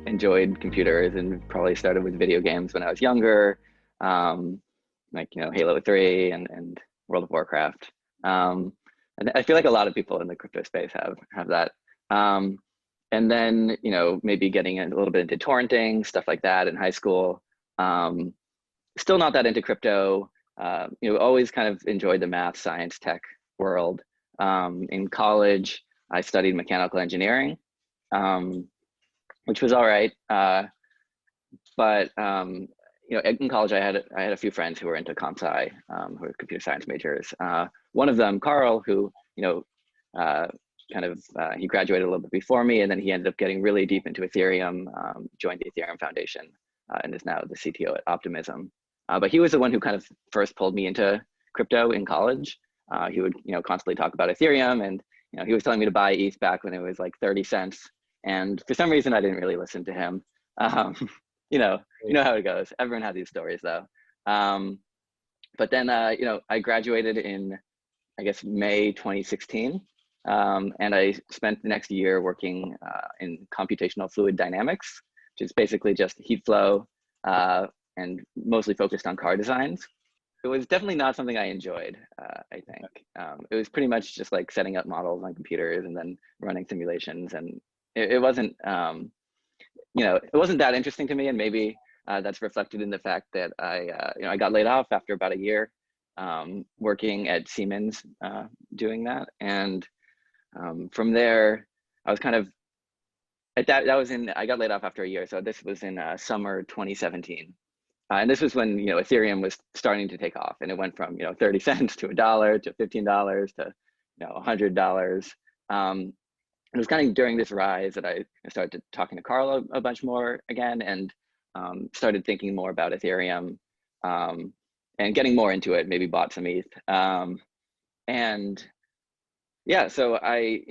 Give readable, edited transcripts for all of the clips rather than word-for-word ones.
enjoyed computers and probably started with video games when I was younger, like, Halo 3 and World of Warcraft. And I feel like a lot of people in the crypto space have that. And then, maybe getting a little bit into torrenting, stuff like that in high school. Still not that into crypto. Always kind of enjoyed the math, science, tech world. In college, I studied mechanical engineering, which was all right. But in college, I had a few friends who were into comp sci, who were computer science majors. One of them, Carl, who he graduated a little bit before me, and then he ended up getting really deep into Ethereum, joined the Ethereum Foundation, and is now the CTO at Optimism. But he was the one who kind of first pulled me into crypto in college. He would constantly talk about Ethereum, and he was telling me to buy ETH back when it was like 30 cents. And for some reason, I didn't really listen to him. You know how it goes. Everyone has these stories though. But then, I graduated in, I guess, May 2016. And I spent the next year working in computational fluid dynamics, which is basically just heat flow and mostly focused on car designs. It was definitely not something I enjoyed, I think. It was pretty much just like setting up models on computers and then running simulations. And it wasn't, it wasn't that interesting to me. And maybe that's reflected in the fact that I got laid off after about a year working at Siemens doing that. And from there, I was kind of, I got laid off after a year. So this was in summer 2017. And this was when, Ethereum was starting to take off, and it went from, 30 cents to $1 to $15 to, $100. It was kind of during this rise that I started talking to Carl a bunch more again, and started thinking more about Ethereum and getting more into it, maybe bought some ETH. And yeah, so I,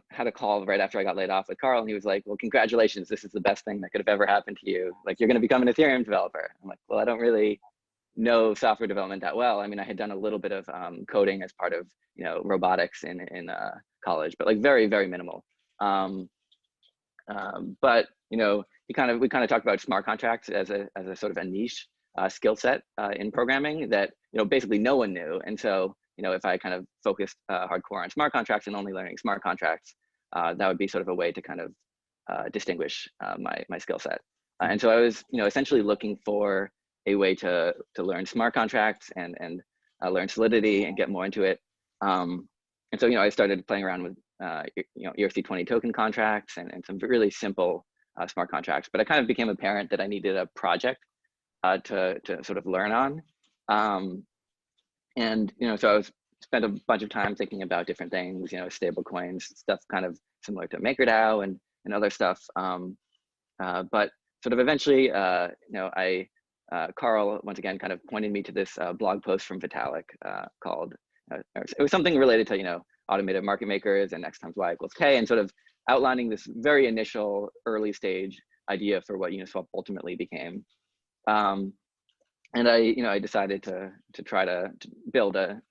had a call right after I got laid off with Carl, and he was like, well, congratulations, this is the best thing that could have ever happened to you. Like, you're going to become an Ethereum developer. I'm like, well, I don't really know software development that well. I mean, I had done a little bit of coding as part of, robotics in college, but like very, very minimal. But, we kind of talked about smart contracts as a sort of a niche skill set in programming that, basically no one knew. And so, if I kind of focused hardcore on smart contracts and only learning smart contracts, that would be sort of a way to kind of distinguish my skill set. And so I was, essentially looking for a way to learn smart contracts and learn Solidity and get more into it. And so, I started playing around with, ERC20 token contracts and some really simple smart contracts. But it kind of became apparent that I needed a project to sort of learn on. And, so I spent a bunch of time thinking about different things, stable coins, stuff kind of similar to MakerDAO and other stuff. But sort of eventually, Carl, once again, kind of pointed me to this blog post from Vitalik called, it was something related to, automated market makers and X times Y equals K, and sort of outlining this very initial early stage idea for what Uniswap ultimately became. And I decided to try to build a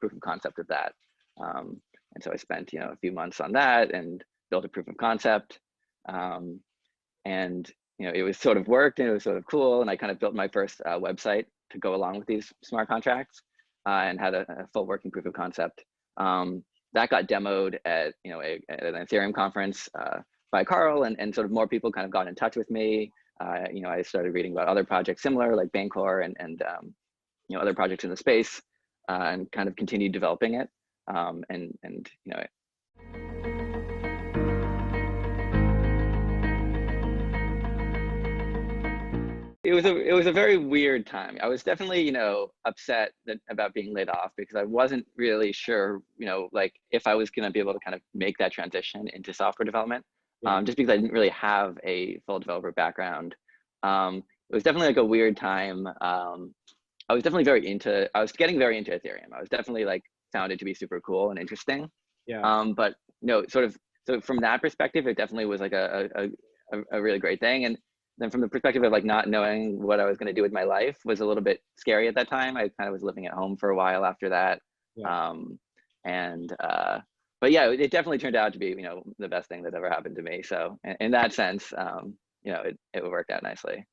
proof of concept of that. And so I spent, a few months on that and built a proof of concept. And, it was sort of worked and it was sort of cool. And I kind of built my first website to go along with these smart contracts and had a full working proof of concept. That got demoed at, at an Ethereum conference by Carl, and sort of more people kind of got in touch with me. I started reading about other projects similar, like Bancor and other projects in the space, and kind of continued developing it. It was a very weird time. I was definitely, upset about being laid off because I wasn't really sure, like if I was going to be able to kind of make that transition into software development. Just because I didn't really have a full developer background. It was definitely like a weird time. I was getting very into Ethereum. I was definitely like found it to be super cool and interesting. Yeah. But so from that perspective, it definitely was like a really great thing. And then from the perspective of like not knowing what I was going to do with my life was a little bit scary at that time. I kind of was living at home for a while after that. Yeah. But yeah, it definitely turned out to be, the best thing that ever happened to me. So in that sense, it worked out nicely.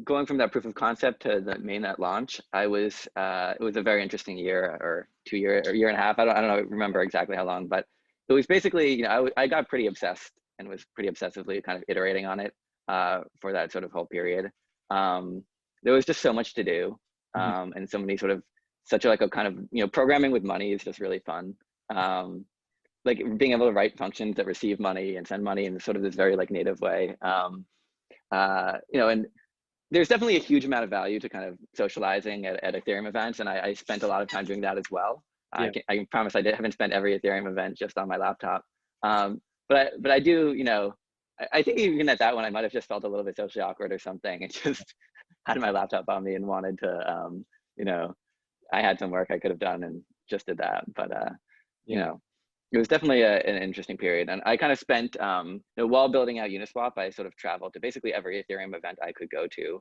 Going from that proof of concept to the mainnet launch, it was a very interesting year, or 2 year or year and a half. I don't remember exactly how long, but it was basically, I got pretty obsessed and was pretty obsessively kind of iterating on it for that sort of whole period. There was just so much to do, and so many sort of such a kind of, programming with money is just really fun. Like being able to write functions that receive money and send money in sort of this very like native way. And there's definitely a huge amount of value to kind of socializing at Ethereum events, and I spent a lot of time doing that as well. Yeah. I can promise I haven't spent every Ethereum event just on my laptop, but I do, I think even at that one I might have just felt a little bit socially awkward or something, and just had my laptop on me and wanted to, I had some work I could have done and just did that, but it was definitely an interesting period. And I kind of spent, while building out Uniswap, I sort of traveled to basically every Ethereum event I could go to.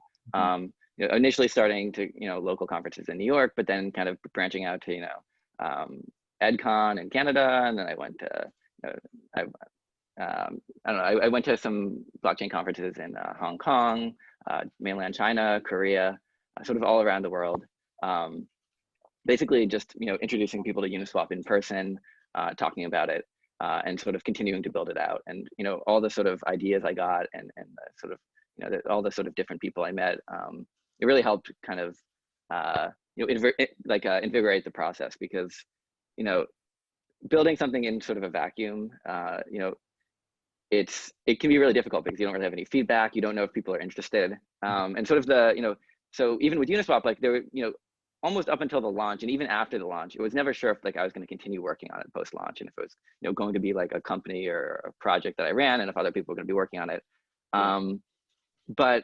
Initially starting to, local conferences in New York, but then kind of branching out to, EdCon in Canada. And then I went to, I went to some blockchain conferences in Hong Kong, mainland China, Korea, sort of all around the world. Basically just, introducing people to Uniswap in person, talking about it, and sort of continuing to build it out. And, all the sort of ideas I got and the sort of, all the sort of different people I met, it really helped kind of, invigorate the process, because, building something in sort of a vacuum, it can be really difficult because you don't really have any feedback. You don't know if people are interested. And sort of so even with Uniswap, like there were, almost up until the launch and even after the launch, it was never sure if like I was going to continue working on it post launch, and if it was, going to be like a company or a project that I ran, and if other people were going to be working on it. But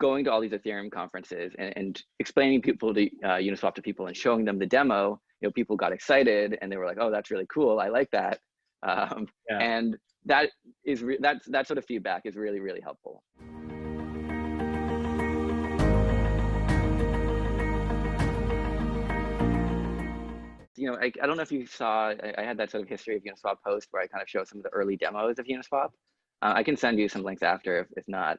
going to all these Ethereum conferences and explaining people to Uniswap to people and showing them the demo, people got excited and they were like, oh, that's really cool. I like that. And that sort of feedback is really, really helpful. I don't know if you saw, I had that sort of history of Uniswap post where I kind of show some of the early demos of Uniswap. I can send you some links after if not.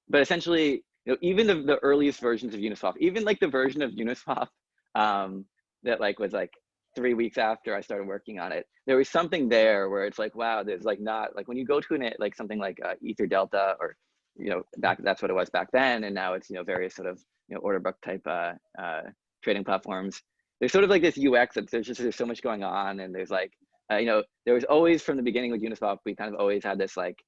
But essentially, even the earliest versions of Uniswap, even like the version of Uniswap that like was like 3 weeks after I started working on it, there was something there where it's like, wow, there's like not like when you go to like something like Ether Delta, or that's what it was back then, and now it's various sort of order book type trading platforms. There's sort of like this UX that there's so much going on, and there's like there was always, from the beginning with Uniswap, we kind of always had this like,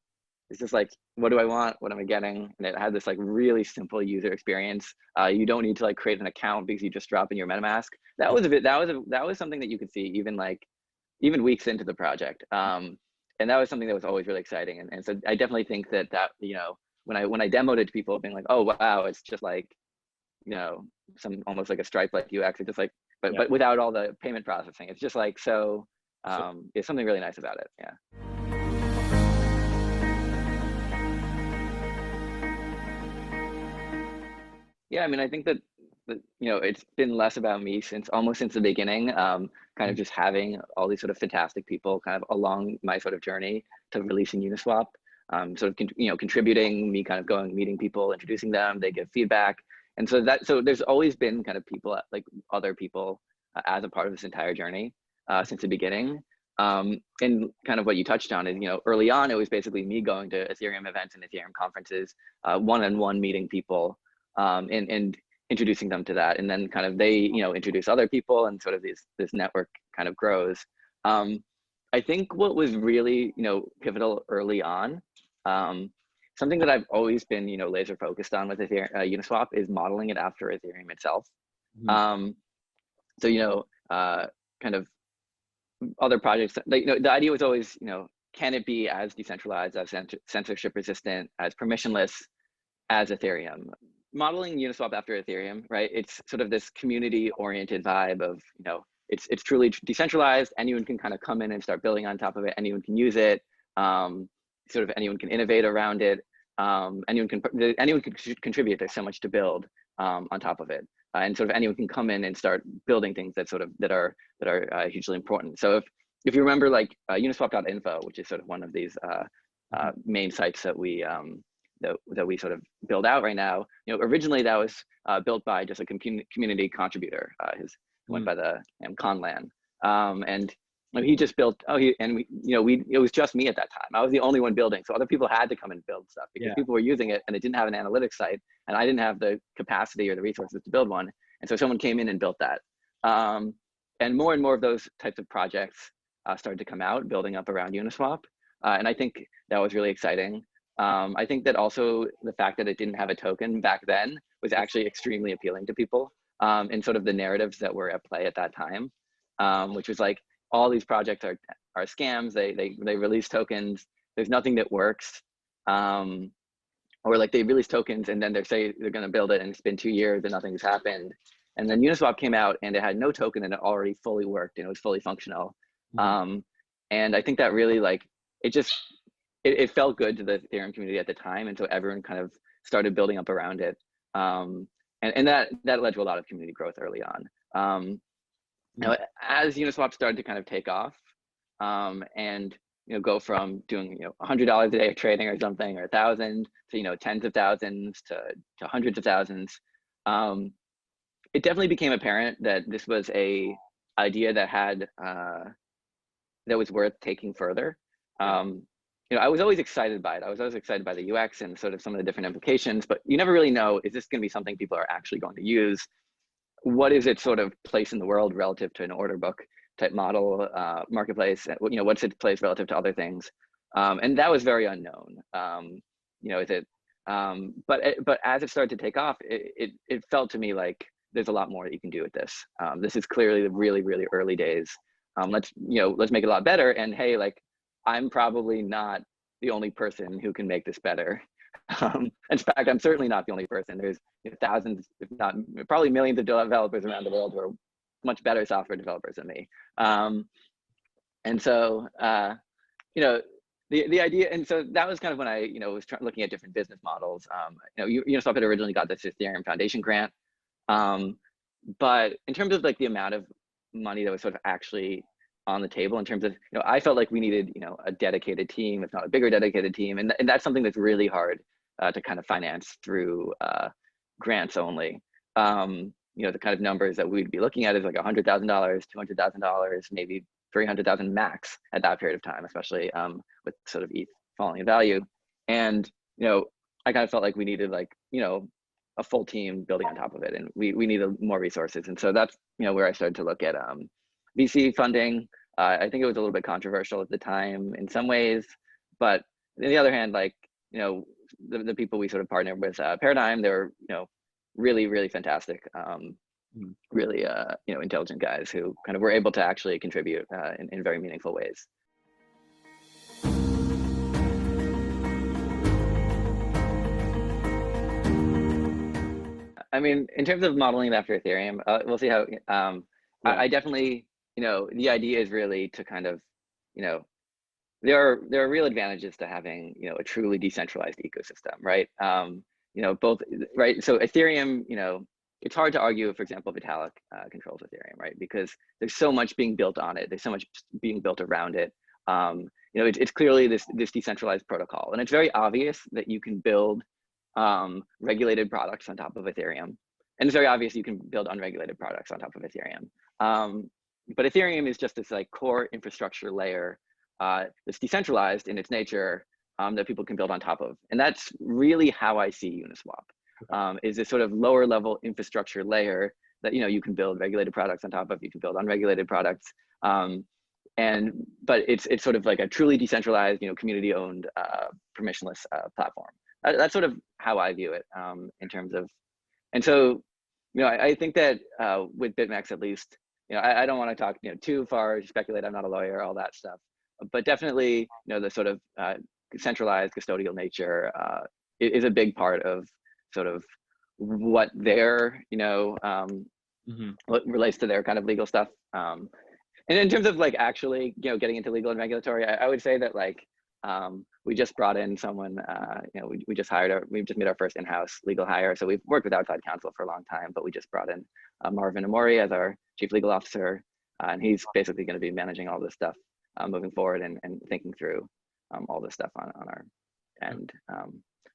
it's just like, what do I want? What am I getting? And it had this like really simple user experience. You don't need to like create an account because you just drop in your MetaMask. That was something that you could see even weeks into the project. And that was something that was always really exciting. And so I definitely think that when I demoed it to people, being like, oh wow, it's just like some almost like a Stripe like UX. It's just like but without all the payment processing. It's just like so. It's something really nice about it. Yeah. Yeah, I mean, I think that it's been less about me almost since the beginning, kind of just having all these sort of fantastic people kind of along my sort of journey to releasing Uniswap, sort of, contributing, me kind of going, meeting people, introducing them, they give feedback. And so there's always been kind of people, like other people as a part of this entire journey since the beginning. And kind of what you touched on is, early on, it was basically me going to Ethereum events and Ethereum conferences, one-on-one meeting people, and introducing them to that. And then kind of they, introduce other people, and sort of this network kind of grows. I think what was really, pivotal early on, something that I've always been, laser focused on with Ethereum, Uniswap, is modeling it after Ethereum itself. So, kind of other projects, like, the idea was always, can it be as decentralized, as censorship resistant, as permissionless as Ethereum? Modeling Uniswap after Ethereum, right? It's sort of this community oriented vibe of, it's truly decentralized. Anyone can kind of come in and start building on top of it. Anyone can use it. Sort of anyone can innovate around it. Anyone can contribute. There's so much to build on top of it. and sort of anyone can come in and start building things that are hugely important. So if you remember, like Uniswap.info, which is sort of one of these main sites that we that we sort of build out right now, originally that was built by just a community contributor. His went by the name Conlan, and he just built. It was just me at that time. I was the only one building, so other people had to come and build stuff because people were using it and they didn't have an analytics site, and I didn't have the capacity or the resources to build one, and so someone came in and built that. And more of those types of projects started to come out, building up around Uniswap, and I think that was really exciting. I think that also the fact that it didn't have a token back then was actually extremely appealing to people, and sort of the narratives that were at play at that time, which was like all these projects are scams. They release tokens. There's nothing that works, or like they release tokens and then they say they're going to build it and it's been 2 years and nothing's happened. And then Uniswap came out and it had no token and it already fully worked and it was fully functional. And I think that really it felt good to the Ethereum community at the time, and so everyone kind of started building up around it, and that led to a lot of community growth early on. Now, as Uniswap started to kind of take off, and go from doing $100 a day of trading or something, or 1,000 to tens of thousands to hundreds of thousands, it definitely became apparent that this was a idea that had that was worth taking further. I was always excited by it. I was always excited by the UX and sort of some of the different implications, but you never really know, is this going to be something people are actually going to use? What is its sort of place in the world relative to an order book type model, marketplace? What's its place relative to other things? And that was very unknown. Is it? But as it started to take off, it felt to me like there's a lot more that you can do with this. This is clearly the really, really early days. Let's make it a lot better. And hey, like, I'm probably not the only person who can make this better. In fact, I'm certainly not the only person. There's thousands, if not probably millions of developers around the world who are much better software developers than me. And so, the idea, and so that was kind of when I, was looking at different business models. Uniswap had originally got this Ethereum Foundation grant, but in terms of like the amount of money that was sort of actually on the table, in terms of, I felt like we needed, a dedicated team, if not a bigger dedicated team, and that's something that's really hard to kind of finance through grants only. The kind of numbers that we'd be looking at is like $100,000, $200,000, maybe 300,000 max at that period of time, especially with sort of ETH falling in value. And I kind of felt like we needed like a full team building on top of it, and we needed more resources. And so that's where I started to look at VC funding. I think it was a little bit controversial at the time in some ways, but on the other hand, like the people we sort of partnered with, Paradigm, they were really, really fantastic, really intelligent guys who kind of were able to actually contribute in very meaningful ways. I mean, in terms of modeling it after Ethereum, we'll see how. I definitely, the idea is really to kind of, there are real advantages to having, a truly decentralized ecosystem, right? Both, right? So Ethereum, it's hard to argue, for example, Vitalik controls Ethereum, right? Because there's so much being built on it. There's so much being built around it. It's clearly this decentralized protocol, and it's very obvious that you can build regulated products on top of Ethereum. And it's very obvious you can build unregulated products on top of Ethereum. But Ethereum is just this like core infrastructure layer that's decentralized in its nature, that people can build on top of. And that's really how I see Uniswap, is this sort of lower level infrastructure layer that, you can build regulated products on top of, you can build unregulated products. But it's sort of like a truly decentralized, community owned, permissionless platform. That's sort of how I view it, in terms of, and so, I think that with BitMEX at least, I don't want to talk too far, speculate, I'm not a lawyer, all that stuff, but definitely the sort of centralized custodial nature is a big part of sort of what their what relates to their kind of legal stuff. And in terms of like actually getting into legal and regulatory, I would say that like We just brought in someone, we just made our first in-house legal hire. So we've worked with outside counsel for a long time, but we just brought in Marvin Amori as our chief legal officer. And he's basically going to be managing all this stuff moving forward and thinking through all this stuff on our end.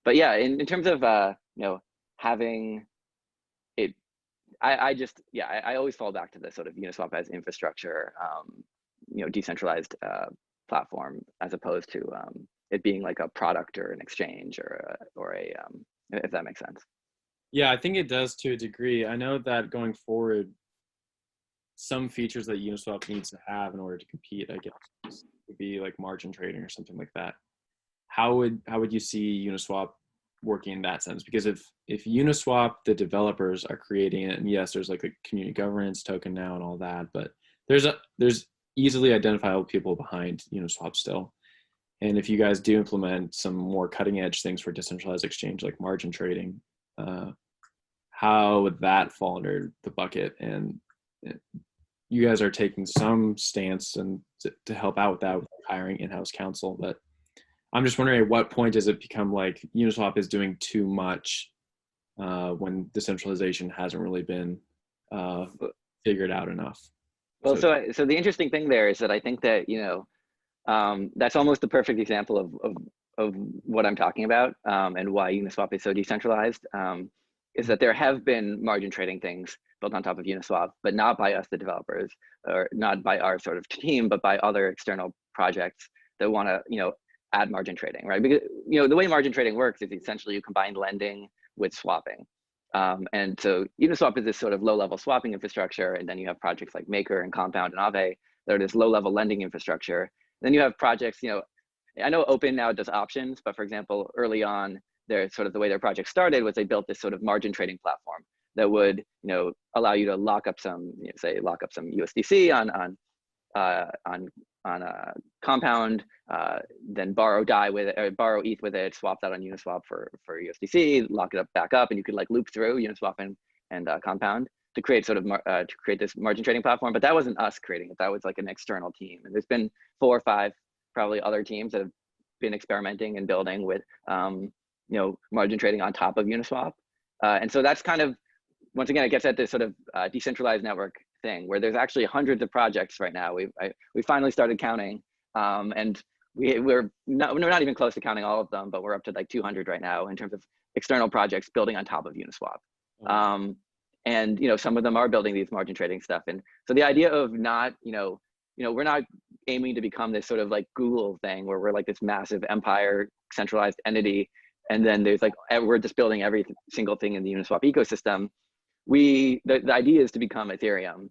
But yeah, in terms of, having it, I always fall back to the sort of Uniswap as infrastructure, decentralized platform, as opposed to it being like a product or an exchange or a if that makes sense. Yeah, I think it does to a degree. I know that going forward, some features that Uniswap needs to have in order to compete, I guess, would be like margin trading or something like that. How would you see Uniswap working in that sense? Because if Uniswap, the developers are creating it, and yes, there's like a community governance token now and all that, but there's easily identifiable people behind Uniswap still. And if you guys do implement some more cutting edge things for decentralized exchange like margin trading, how would that fall under the bucket? And you guys are taking some stance and to help out with that with hiring in-house counsel, but I'm just wondering at what point does it become like Uniswap is doing too much when decentralization hasn't really been figured out enough? Well, so the interesting thing there is that I think that, that's almost the perfect example of what I'm talking about and why Uniswap is so decentralized, is that there have been margin trading things built on top of Uniswap, but not by us, the developers, or not by our sort of team, but by other external projects that want to, add margin trading, right? Because, the way margin trading works is essentially you combine lending with swapping. And so Uniswap is this sort of low-level swapping infrastructure, and then you have projects like Maker and Compound and Aave that are this low-level lending infrastructure. Then you have projects, I know Open now does options, but for example, early on, the way their project started was they built this sort of margin trading platform that would, allow you to lock up some USDC on Compound, then borrow DAI with it, or borrow ETH with it, swap that on Uniswap for USDC, lock it up back up, and you could like loop through Uniswap and Compound to create to create this margin trading platform. But that wasn't us creating it; that was like an external team. And there's been 4 or 5 probably other teams that have been experimenting and building with margin trading on top of Uniswap. And so that's kind of, once again, it gets at this sort of decentralized network thing where there's actually hundreds of projects right now. We finally started counting, and we're not even close to counting all of them, but we're up to like 200 right now in terms of external projects building on top of Uniswap. And some of them are building these margin trading stuff. And so the idea of not, we're not aiming to become this sort of like Google thing where we're like this massive empire centralized entity, and then there's like we're just building every single thing in the Uniswap ecosystem. The idea is to become Ethereum,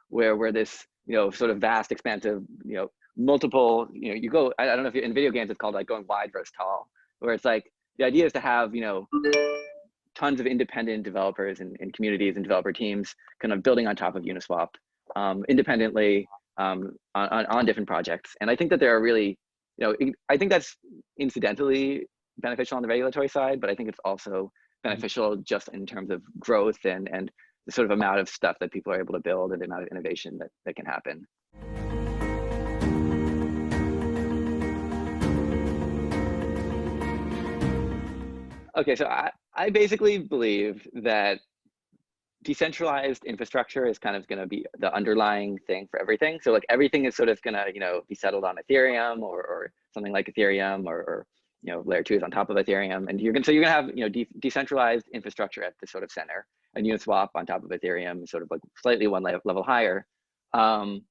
where we're this, sort of vast, expansive, multiple, you go, I don't know if in video games, it's called like going wide versus tall, where it's like, the idea is to have, tons of independent developers and communities and developer teams kind of building on top of Uniswap independently on different projects. And I think that there are really, I think that's incidentally beneficial on the regulatory side, but I think it's also beneficial just in terms of growth and the sort of amount of stuff that people are able to build and the amount of innovation that can happen. Okay, so I basically believe that decentralized infrastructure is kind of going to be the underlying thing for everything. So like everything is sort of going to, be settled on Ethereum or something like Ethereum or layer 2 is on top of Ethereum, and you're gonna have decentralized infrastructure at the sort of center, and Uniswap on top of Ethereum, sort of like slightly one level higher. And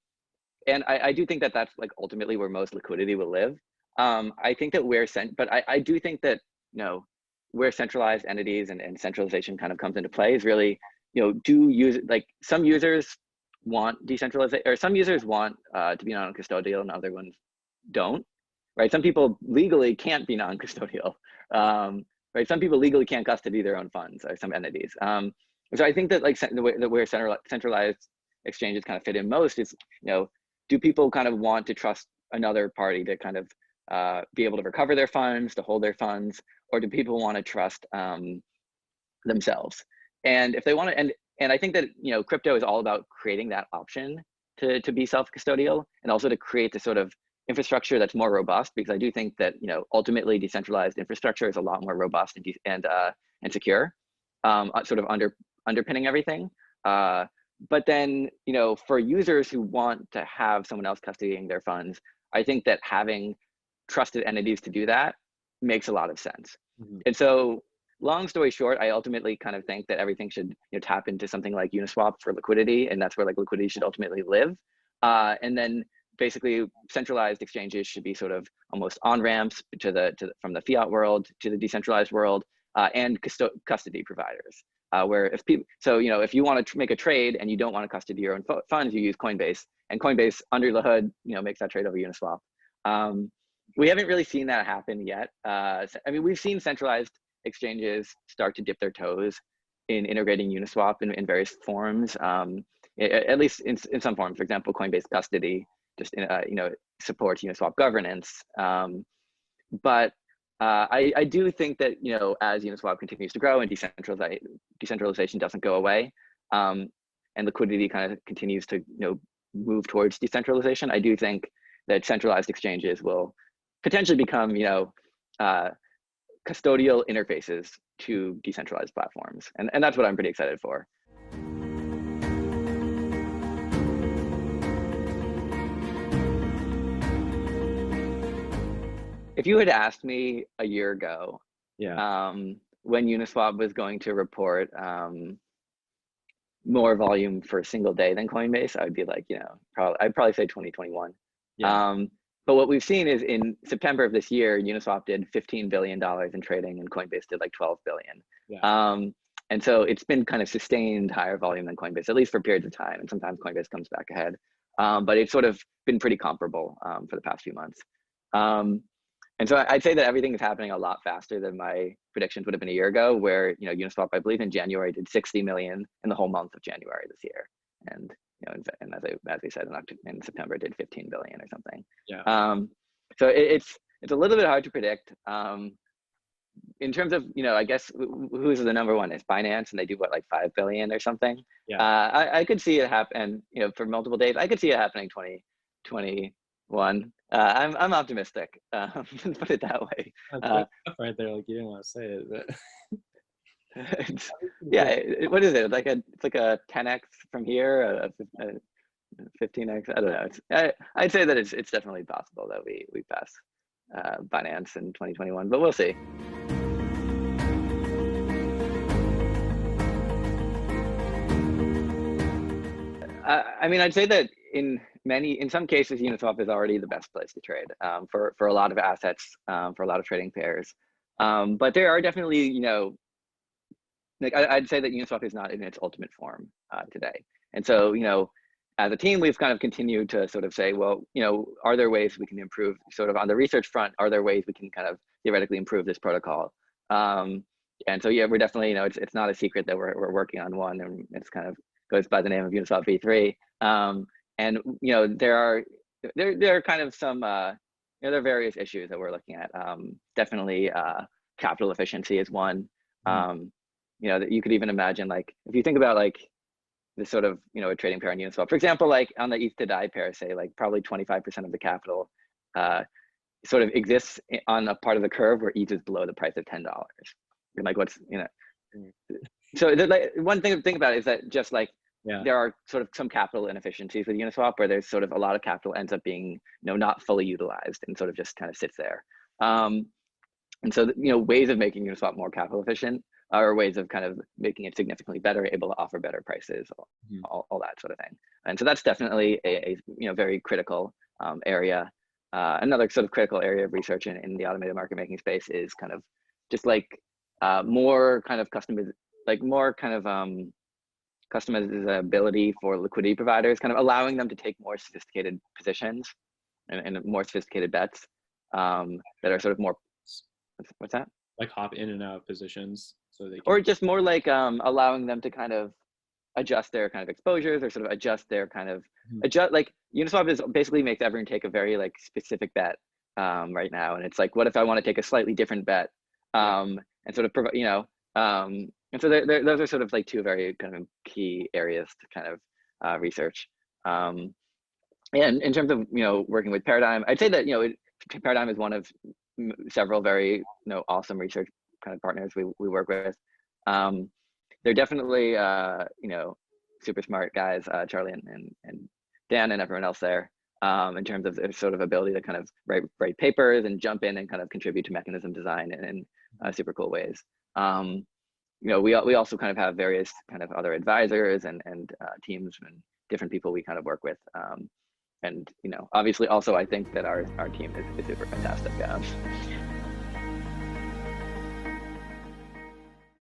I do think that that's like ultimately where most liquidity will live. I think that but I do think that where centralized entities and centralization kind of comes into play is really some users want decentralization, or some users want to be non-custodial and other ones don't. Right, some people legally can't be non-custodial. Right, some people legally can't custody their own funds, or some entities. So I think that like where centralized exchanges kind of fit in most is, do people kind of want to trust another party to kind of be able to recover their funds, to hold their funds, or do people want to trust themselves? And if they want to, and I think that crypto is all about creating that option to be self-custodial, and also to create the sort of infrastructure that's more robust, because I do think that, you know, ultimately decentralized infrastructure is a lot more robust and secure, sort of underpinning everything. But then, you know, for users who want to have someone else custodying their funds, I think that having trusted entities to do that makes a lot of sense. Mhm. And so, long story short, I ultimately kind of think that everything should, you know, tap into something like Uniswap for liquidity, and that's where like liquidity should ultimately live. And then basically centralized exchanges should be sort of almost on ramps from the fiat world to the decentralized world, and custody providers. Where if people, so, you know, if you want to make a trade and you don't want to custody your own funds, you use Coinbase, and Coinbase under the hood, you know, makes that trade over Uniswap. We haven't really seen that happen yet. I mean, we've seen centralized exchanges start to dip their toes in integrating Uniswap in various forms, at least in some forms. For example, Coinbase Custody just you know, supports Uniswap governance. But I do think that, you know, as Uniswap continues to grow and decentralization doesn't go away, and liquidity kind of continues to, you know, move towards decentralization, I do think that centralized exchanges will potentially become, you know, custodial interfaces to decentralized platforms. And that's what I'm pretty excited for. If you had asked me a year ago, Yeah. when Uniswap was going to report more volume for a single day than Coinbase, I would be like, you know, I'd probably say 2021. Yeah. But what we've seen is in September of this year, Uniswap did $15 billion in trading and Coinbase did like 12 billion. Yeah. And so it's been kind of sustained higher volume than Coinbase, at least for periods of time. And sometimes Coinbase comes back ahead. But it's sort of been pretty comparable for the past few months. And so I'd say that everything is happening a lot faster than my predictions would have been a year ago, where, you know, Uniswap, I believe in January, did 60 million in the whole month of January this year. And, you know, and as we said, in September, it did 15 billion or something. Yeah. So it's a little bit hard to predict. In terms of, you know, I guess who's the number one is Binance, and they do what, like 5 billion or something. Yeah. I could see it happen, you know, for multiple days. I could see it happening 2021. I'm optimistic. Let's put it that way. Right there, like you didn't want to say it, but Yeah, what is it? It's like a 10x from here, a 15x. I don't know. I'd say that it's definitely possible that we pass Binance in 2021, but we'll see. I mean, I'd say that in some cases, Uniswap is already the best place to trade for a lot of assets, for a lot of trading pairs. But there are definitely, you know, like I'd say that Uniswap is not in its ultimate form today. And so, you know, as a team, we've kind of continued to sort of say, well, you know, are there ways we can improve sort of on the research front? Are there ways we can kind of theoretically improve this protocol? And so, yeah, we're definitely, you know, it's not a secret that we're working on one, and it's kind of goes by the name of Uniswap v3. And, you know, there are kind of some, you know, there are various issues that we're looking at. Definitely capital efficiency is one. You know, that you could even imagine, like, if you think about like this sort of, you know, a trading pair on Uniswap, for example, like on the ETH to DAI pair, say like probably 25% of the capital sort of exists on a part of the curve where ETH is below the price of $10. And like, what's, you know, so like one thing to think about is that just like, yeah. there are sort of some capital inefficiencies with Uniswap where there's sort of a lot of capital ends up being, you know, not fully utilized and sort of just kind of sits there. And so, you know, ways of making Uniswap more capital efficient are ways of kind of making it significantly better, able to offer better prices, all that sort of thing. And so that's definitely a you know, very critical area. Another sort of critical area of research in the automated market making space is kind of just like more kind of customizability for liquidity providers, kind of allowing them to take more sophisticated positions and more sophisticated bets that are sort of more, what's that? Like hop in and out of positions so they can, or just more like allowing them to kind of adjust their kind of exposures, or sort of adjust their kind of adjust, like Uniswap is basically makes everyone take a very like specific bet right now. And it's like, what if I want to take a slightly different bet and sort of provide, you know, and so those are sort of like two very kind of key areas to kind of research. Yeah, in terms of, working with Paradigm, I'd say that, Paradigm is one of several very, awesome research kind of partners we work with. They're definitely, super smart guys, Charlie and Dan and everyone else there, in terms of their sort of ability to kind of write papers and jump in and kind of contribute to mechanism design in super cool ways. We also kind of have various kind of other advisors and teams and different people we kind of work with. And obviously also I think that our team is super fantastic.